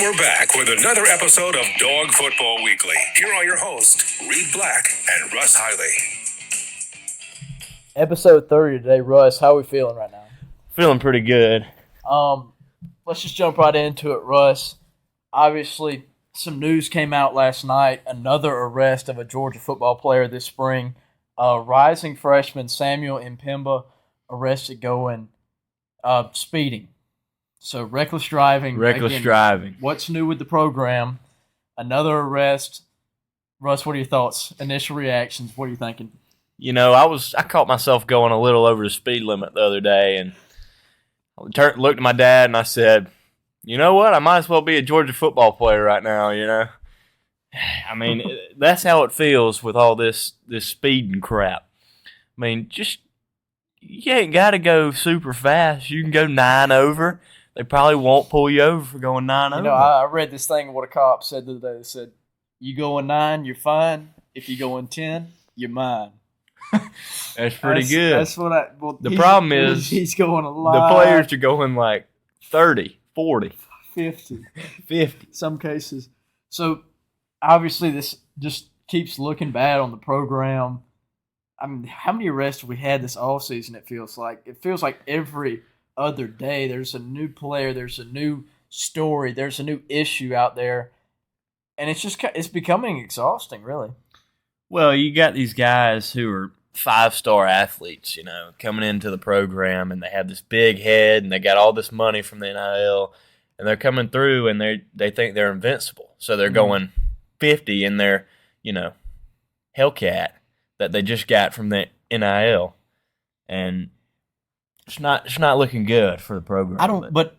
we're back with another episode of Dog Football Weekly. Here are your hosts, Reed Black and Russ Hiley. Episode 30 today. Russ, how are we feeling right now? Feeling pretty good. Let's just jump right into it, Russ. Obviously, some news came out last night. Another arrest of a Georgia football player this spring. Rising freshman Samuel Impemba arrested going speeding. So reckless driving. Driving. What's new with the program? Another arrest. Russ, what are your thoughts? Initial reactions. What are you thinking? You know, I caught myself going a little over the speed limit the other day, and I looked at my dad and I said, you know what? I might as well be a Georgia football player right now, you know? I mean, that's how it feels with all this speeding crap. I mean, you ain't got to go super fast. You can go 9 over. They probably won't pull you over for going 9 over. You know, I read this thing what a cop said the other day. They said, you going 9, you're fine. If you going 10, you're mine. That's pretty good. That's what the problem is he's going a lot. The players are going like 30, 40. 50. 50. Some cases. So, obviously, this just keeps looking bad on the program. I mean, how many arrests have we had this offseason, it feels like? It feels like every other day there's a new player, there's a new story, there's a new issue out there. And it's becoming exhausting, really. Well, you got these guys who are 5-star athletes, you know, coming into the program, and they have this big head, and they got all this money from the NIL, and they're coming through, and they think they're invincible. So they're going 50 in their, you know, Hellcat that they just got from the NIL, and it's not looking good for the program. But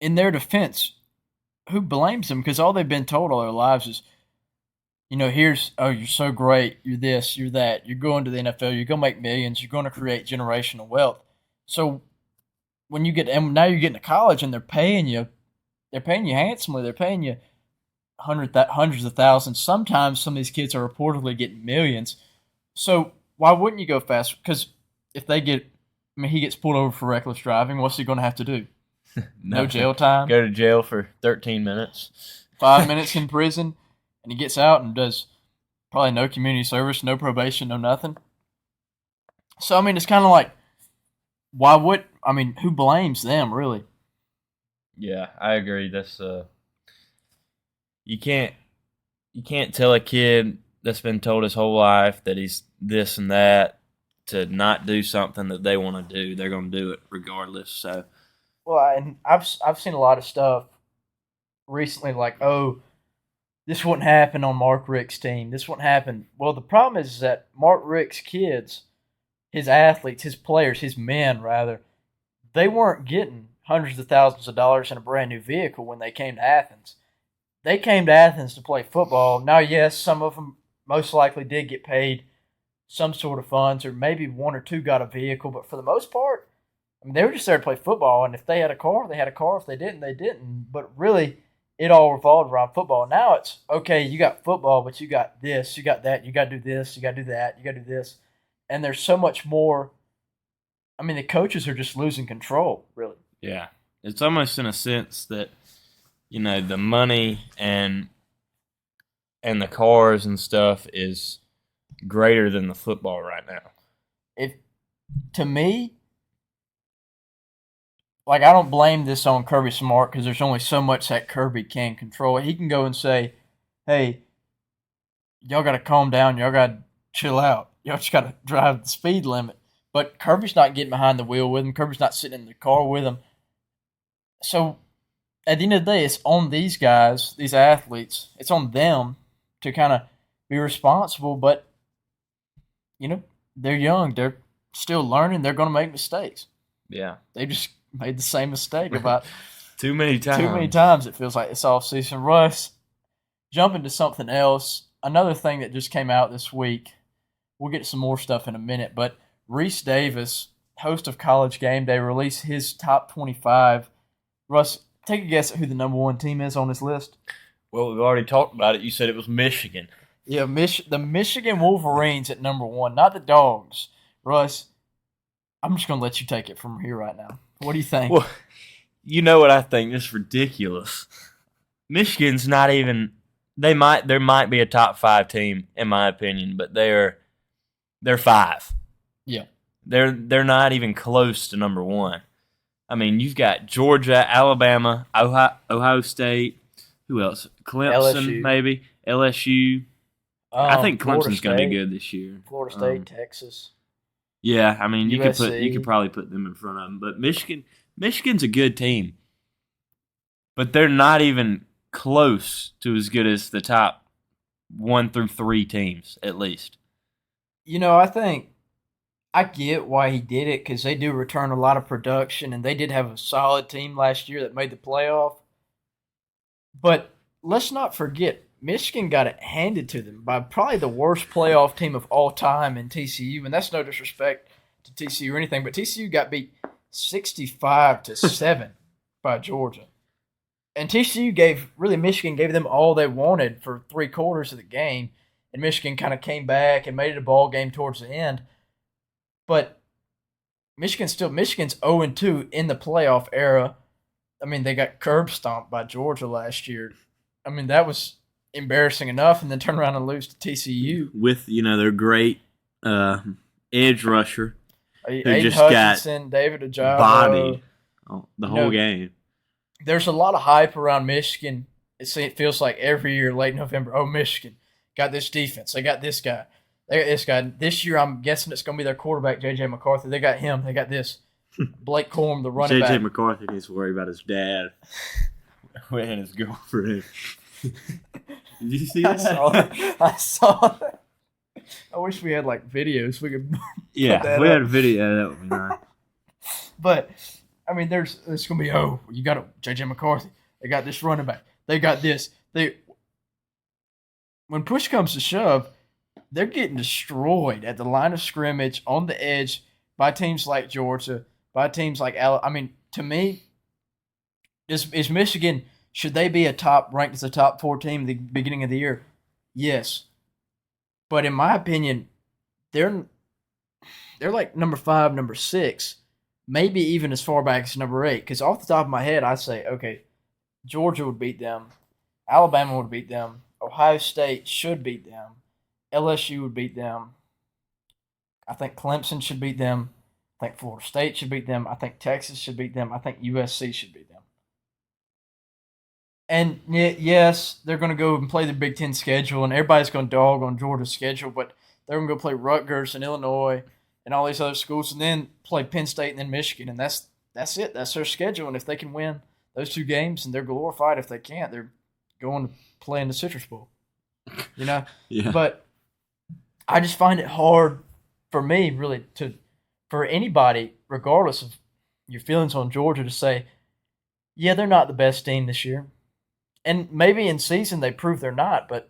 in their defense, who blames them? Because all they've been told all their lives is, you know, you're so great, you're this, you're that, you're going to the NFL, you're going to make millions, you're going to create generational wealth. So when now you're getting to college and they're paying you handsomely, they're paying you hundreds of thousands. Sometimes some of these kids are reportedly getting millions. So why wouldn't you go faster? Because if he gets pulled over for reckless driving, what's he going to have to do? No jail time? Go to jail for 13 minutes. 5 minutes in prison. And he gets out and does probably no community service, no probation, no nothing. So, I mean, it's kind of like, who blames them, really? Yeah, I agree. That's you can't tell a kid that's been told his whole life that he's this and that to not do something that they want to do. They're going to do it regardless. So, well, and I've seen a lot of stuff recently, like, this wouldn't happen on Mark Richt's team. This wouldn't happen. Well, the problem is that Mark Richt's kids, his athletes, his players, his men, rather, they weren't getting hundreds of thousands of dollars in a brand new vehicle when they came to Athens. They came to Athens to play football. Now, yes, some of them most likely did get paid some sort of funds, or maybe one or two got a vehicle, but for the most part, I mean, they were just there to play football, and if they had a car, they had a car. If they didn't, they didn't. But really, it all revolved around football. Now it's, okay, you got football, but you got this, you got that, you got to do this, you got to do that, you got to do this. And there's so much more. I mean, the coaches are just losing control, really. Yeah. It's almost in a sense that, you know, the money and the cars and stuff is greater than the football right now. To me, like, I don't blame this on Kirby Smart because there's only so much that Kirby can control. He can go and say, hey, y'all got to calm down. Y'all got to chill out. Y'all just got to drive the speed limit. But Kirby's not getting behind the wheel with him. Kirby's not sitting in the car with him. So, at the end of the day, it's on these guys, these athletes. It's on them to kind of be responsible. But, you know, they're young. They're still learning. They're going to make mistakes. Yeah. They just made the same mistake about too many times. It feels like this offseason. Russ, jumping to something else. Another thing that just came out this week. We'll get to some more stuff in a minute, but Rece Davis, host of College Game Day, released his top 25. Russ, take a guess at who the number one team is on this list. Well, we've already talked about it. You said it was Michigan. Yeah, the Michigan Wolverines at number one, not the Dogs. Russ, I'm just going to let you take it from here right now. What do you think? Well, you know what I think? It's ridiculous. Michigan's not even. There might be a top 5 team in my opinion, but they're 5. Yeah. They're not even close to number 1. I mean, you've got Georgia, Alabama, Ohio State. Who else? Clemson, LSU. maybe LSU. I think Florida Clemson's going to be State. good this year. Florida State, Texas. Yeah, I mean, you USC. could probably put them in front of them, but Michigan's a good team, but they're not even close to as good as the top 1 through 3 teams, at least. I think I get why he did it because they do return a lot of production, and they did have a solid team last year that made the playoff. But let's not forget, Michigan got it handed to them by probably the worst playoff team of all time in TCU, and that's no disrespect to TCU or anything, but TCU got beat 65-7 by Georgia. And Michigan gave them all they wanted for 3/4 of the game, and Michigan kind of came back and made it a ball game towards the end. But Michigan's 0-2 in the playoff era. I mean, they got curb stomped by Georgia last year. I mean, that was embarrassing enough, and then turn around and lose to TCU with their great edge rusher who Aiden just Hutchinson, David Ojabo, bodied the whole game. There's a lot of hype around Michigan. It feels like every year, late November, oh, Michigan got this defense. They got this guy. They got this guy. This year, I'm guessing it's going to be their quarterback, J.J. McCarthy. They got him. They got this. Blake Corum, the running back. J.J. McCarthy needs to worry about his dad and his girlfriend. Did you see that? I saw that. I wish we had videos. We could. Yeah, we had a video. That would be nice. But I mean, there's going to be you got J.J. McCarthy. They got this running back. They got this. When push comes to shove, they're getting destroyed at the line of scrimmage on the edge by teams like Georgia, by teams like Alabama. I mean, to me, is Michigan, should they be ranked as a top 4 team at the beginning of the year? Yes. But in my opinion, they're like number 5, number 6, maybe even as far back as number 8. Because off the top of my head, I say, okay, Georgia would beat them. Alabama would beat them. Ohio State should beat them. LSU would beat them. I think Clemson should beat them. I think Florida State should beat them. I think Texas should beat them. I think USC should beat them. And yes, they're going to go and play the Big Ten schedule, and everybody's going to dog on Georgia's schedule, but they're going to go play Rutgers and Illinois and all these other schools, and then play Penn State and then Michigan, and that's it. That's their schedule, and if they can win those 2 games, and they're glorified. If they can't, they're going to play in the Citrus Bowl. Yeah. But I just find it hard for me, really, for anybody, regardless of your feelings on Georgia, to say, yeah, they're not the best team this year. And maybe in season they prove they're not, but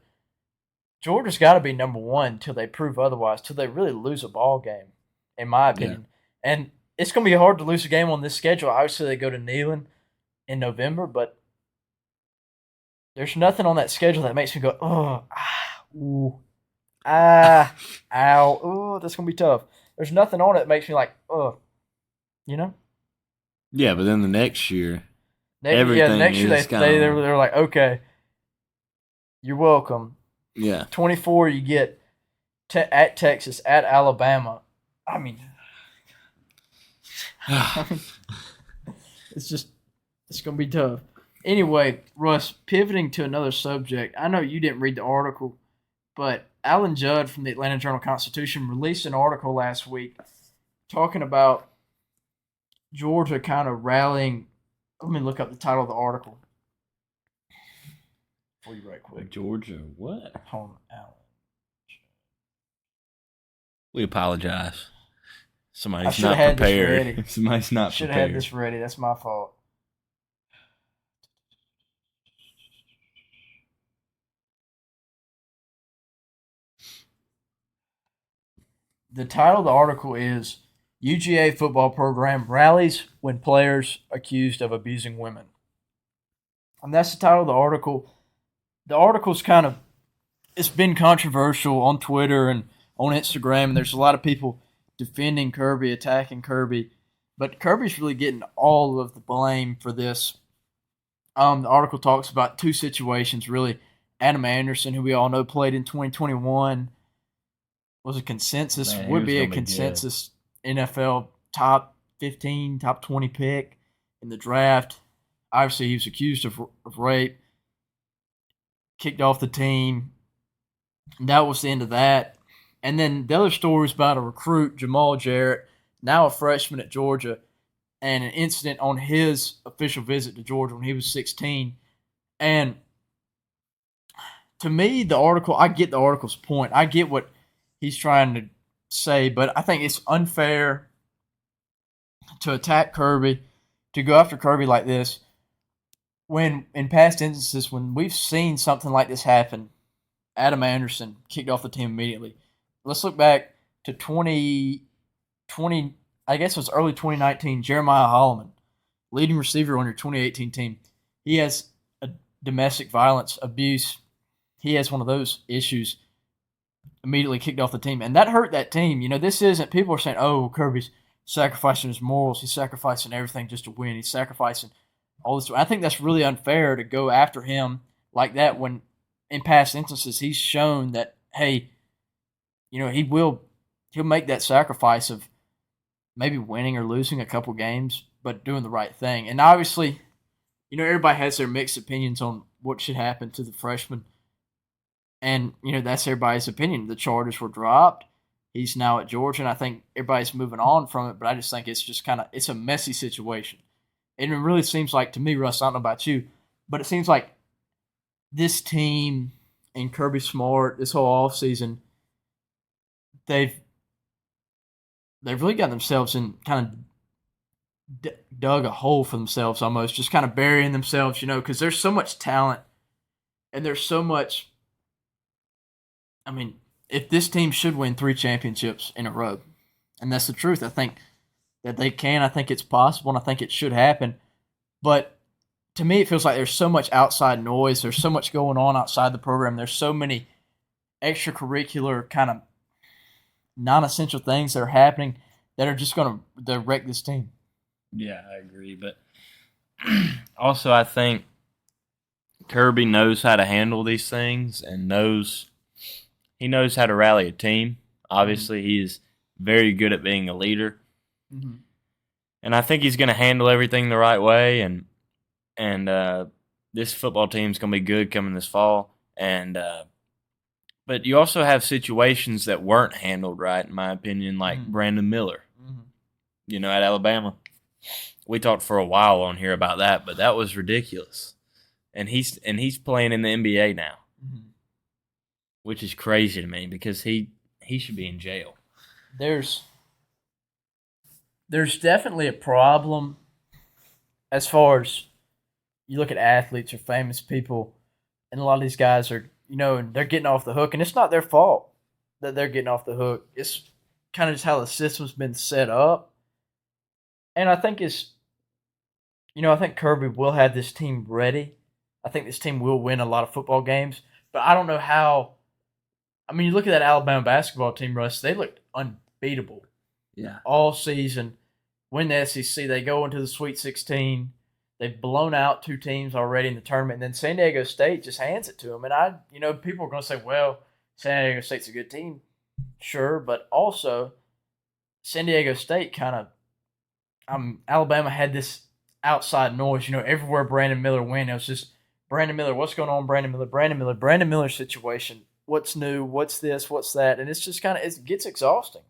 Georgia's got to be number 1 till they prove otherwise, till they really lose a ball game, in my opinion. Yeah. And it's going to be hard to lose a game on this schedule. Obviously, they go to Neyland in November, but there's nothing on that schedule that makes me go, ow, that's going to be tough. There's nothing on it that makes me like, Yeah, but then the next year, the next year they're like, okay, you're welcome. Yeah. 24 you get at Texas, at Alabama. I mean, it's going to be tough. Anyway, Russ, pivoting to another subject. I know you didn't read the article, but Alan Judd from the Atlanta Journal-Constitution released an article last week talking about Georgia kind of rallying. Let me look up the title of the article for you right quick. Georgia, what? Hold on, Alan. We apologize. Somebody's not prepared. Somebody's not prepared. Should have had this ready. That's my fault. The title of the article is UGA Football Program Rallies When Players Accused of Abusing Women. And that's the title of the article. The article's it's been controversial on Twitter and on Instagram, and there's a lot of people defending Kirby, attacking Kirby. But Kirby's really getting all of the blame for this The article talks about two situations, really. Adam Anderson, who we all know played in 2021, was a consensus, Man, he would was be a gonna be good. consensus NFL top 15, top 20 pick in the draft. Obviously, he was accused of rape, kicked off the team. That was the end of that. And then the other story is about a recruit, Jamal Jarrett, now a freshman at Georgia, and an incident on his official visit to Georgia when he was 16. And to me, the article, I get the article's point. I get what he's trying to say, but I think it's unfair to attack Kirby, to go after Kirby like this, when in past instances, when we've seen something like this happen, Adam Anderson kicked off the team immediately. Let's look back to 2020, I guess it was early 2019, Jeremiah Holloman, leading receiver on your 2018 team. He has a domestic violence, abuse. He has one of those issues, immediately kicked off the team. And that hurt that team. You know, this isn't, people are saying, oh, Kirby's sacrificing his morals. He's sacrificing everything just to win. He's sacrificing all this. I think that's really unfair to go after him like that when in past instances he's shown that, hey, you know, he'll make that sacrifice of maybe winning or losing a couple games, but doing the right thing. And obviously, you know, everybody has their mixed opinions on what should happen to the freshman. And, you know, that's everybody's opinion. The charges were dropped. He's now at Georgia, and I think everybody's moving on from it, but I just think it's just it's a messy situation. And it really seems like, to me, Russ, I don't know about you, but it seems like this team and Kirby Smart, this whole offseason, they've really got themselves in kind of dug a hole for themselves almost, just kind of burying themselves, you know, because there's so much talent and there's so much. I mean, if this team should win 3 championships in a row, and that's the truth, I think that they can. I think it's possible, and I think it should happen. But to me, it feels like there's so much outside noise. There's so much going on outside the program. There's so many extracurricular kind of non-essential things that are happening that are just going to wreck this team. Yeah, I agree. But also, I think Kirby knows how to handle these things and he knows how to rally a team. Obviously, he is very good at being a leader. Mm-hmm. And I think he's going to handle everything the right way. And this football team is going to be good coming this fall. But you also have situations that weren't handled right, in my opinion, like Brandon Miller, you know, at Alabama. We talked for a while on here about that, but that was ridiculous. And he's playing in the NBA now, which is crazy to me because he should be in jail. There's definitely a problem as far as you look at athletes or famous people, and a lot of these guys are, you know, and they're getting off the hook, and it's not their fault that they're getting off the hook. It's kind of just how the system's been set up. And I think I think Kirby will have this team ready. I think this team will win a lot of football games, but I don't know how. I mean, you look at that Alabama basketball team, Russ, they looked unbeatable. Yeah. All season. Win the SEC. They go into the Sweet 16. They've blown out 2 teams already in the tournament. And then San Diego State just hands it to them. And people are going to say, well, San Diego State's a good team. Sure. But also, San Diego State Alabama had this outside noise. You know, everywhere Brandon Miller went, it was just Brandon Miller. What's going on, Brandon Miller? Brandon Miller situation. What's new? What's this? What's that? And it's just it gets exhausting.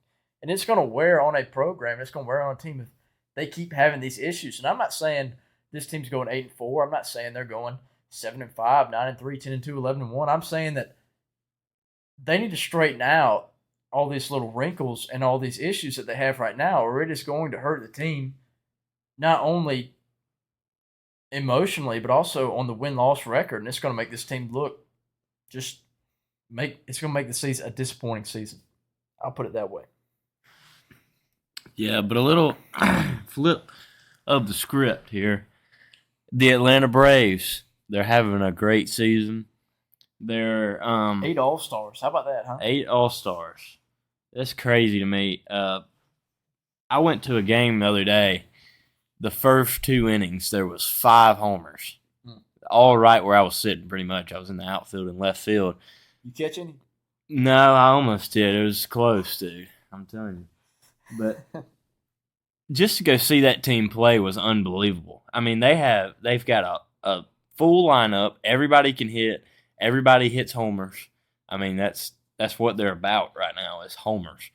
And it's going to wear on a program. It's going to wear on a team if they keep having these issues. And I'm not saying this team's going 8-4. I'm not saying they're going 7-5, 9-3, 10-2, 11-1. I'm saying that they need to straighten out all these little wrinkles and all these issues that they have right now, or it is going to hurt the team not only emotionally, but also on the win-loss record. And it's going to make this team look it's going to make the season a disappointing season. I'll put it that way. Yeah, but a little flip of the script here. The Atlanta Braves, they're having a great season. They're 8 All-Stars. How about that, huh? 8 All-Stars. That's crazy to me. I went to a game the other day. The first 2 innings, there was 5 homers. all right where I was sitting pretty much. I was in the outfield and left field. You catch any? No, I almost did. It was close, dude. I'm telling you. But just to go see that team play was unbelievable. I mean, they've got a full lineup. Everybody can hit. Everybody hits homers. I mean, that's what they're about right now is homers.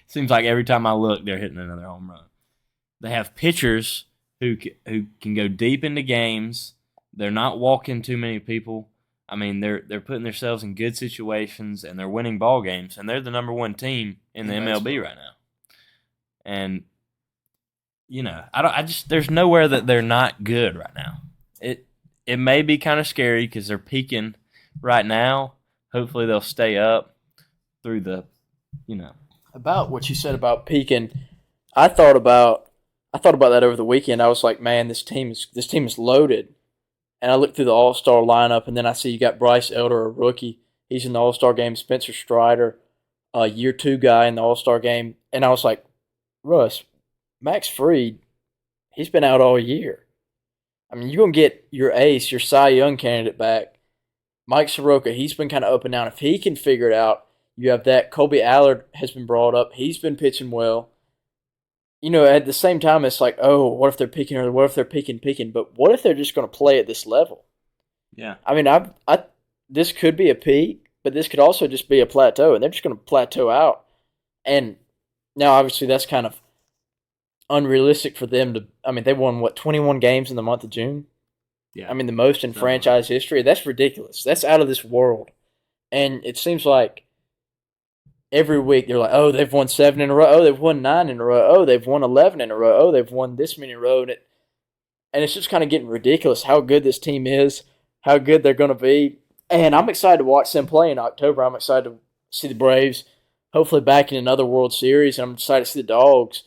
Seems like every time I look, they're hitting another home run. They have pitchers who can go deep into games. They're not walking too many people. I mean, they're putting themselves in good situations and they're winning ball games. And they're the number one team in the MLB right now. And you know, there's nowhere that they're not good right now. It may be kind of scary because they're peaking right now. Hopefully they'll stay up through the, you know. About what you said about peaking, I thought about that over the weekend. I was like, man, this team is loaded. And I looked through the All-Star lineup, and then I see you got Bryce Elder, a rookie. He's in the All-Star game. Spencer Strider, a year 2 guy in the All-Star game. And I was like, Russ, Max Fried, he's been out all year. I mean, you're going to get your ace, your Cy Young candidate back. Mike Soroka, he's been kind of up and down. If he can figure it out, you have that. Colby Allard has been brought up. He's been pitching well. You know, at the same time, it's like, oh, what if they're picking or what if they're picking? But what if they're just going to play at this level? Yeah. I mean, this could be a peak, but this could also just be a plateau, and they're just going to plateau out. And now, obviously, that's kind of unrealistic for them to. I mean, they won 21 games in the month of June. Yeah. I mean, the most in franchise history. That's ridiculous. That's out of this world. And it seems like every week they're like, oh, they've won 7 in a row. Oh, they've won 9 in a row. Oh, they've won 11 in a row. Oh, they've won this many in a row. And it's just kind of getting ridiculous how good this team is, how good they're going to be. And I'm excited to watch them play in October. I'm excited to see the Braves hopefully back in another World Series. And I'm excited to see the Dogs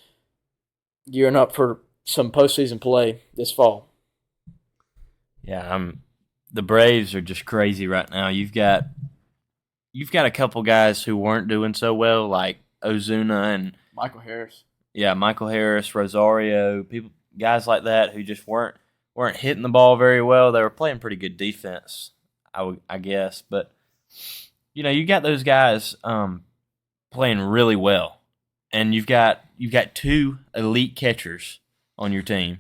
gearing up for some postseason play this fall. Yeah, the Braves are just crazy right now. You've got a couple guys who weren't doing so well, like Ozuna and Michael Harris. Yeah, Michael Harris, Rosario, guys like that who just weren't hitting the ball very well. They were playing pretty good defense, I guess, but you know, you got those guys playing really well, and you've got 2 elite catchers on your team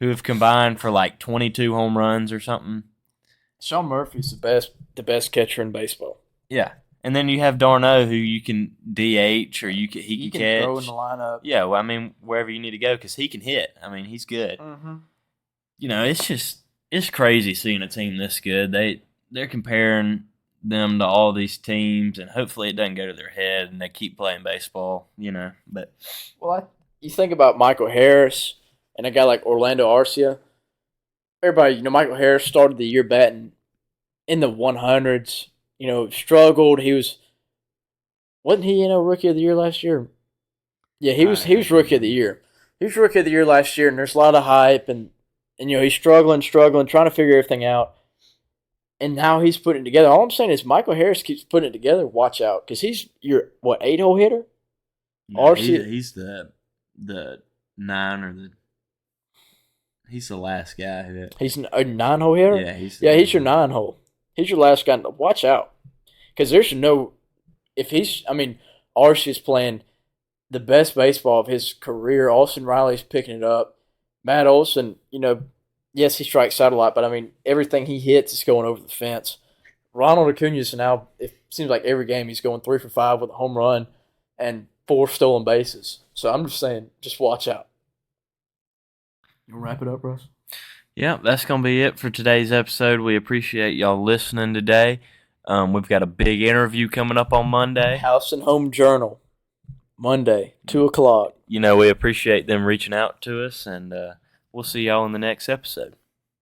who have combined for like 22 home runs or something. Sean Murphy's the best catcher in baseball. Yeah, and then you have Darno, who you can DH or he can catch. Throw in the lineup. Yeah, well, I mean, wherever you need to go because he can hit. I mean, he's good. Mm-hmm. You know, it's crazy seeing a team this good. They're comparing them to all these teams, and hopefully it doesn't go to their head and they keep playing baseball. You know, but you think about Michael Harris and a guy like Orlando Arcia. Everybody, you know, Michael Harris started the year batting in the 100s. You know, struggled. Wasn't he, you know, Rookie of the Year last year? Yeah, he was Rookie of the Year. He was Rookie of the Year last year, and there's a lot of hype, and you know, he's struggling, trying to figure everything out. And now he's putting it together. All I'm saying is Michael Harris keeps putting it together. Watch out, because he's your 8-hole hitter? No, he's the 9 or the. He's the last guy. He's a 9-hole hitter? Yeah, he's your 9-hole. He's your last guy. Watch out. Because there's no – Arcia's playing the best baseball of his career. Austin Riley's picking it up. Matt Olson, you know, yes, he strikes out a lot, but, I mean, everything he hits is going over the fence. Ronald Acuña now, it seems like every game he's going 3 for 5 with a home run and 4 stolen bases. So I'm just saying, just watch out. You want to wrap it up, Russ? Yeah, that's going to be it for today's episode. We appreciate y'all listening today. We've got a big interview coming up on Monday. House and Home Journal, Monday, 2 o'clock. You know, we appreciate them reaching out to us, and we'll see y'all in the next episode.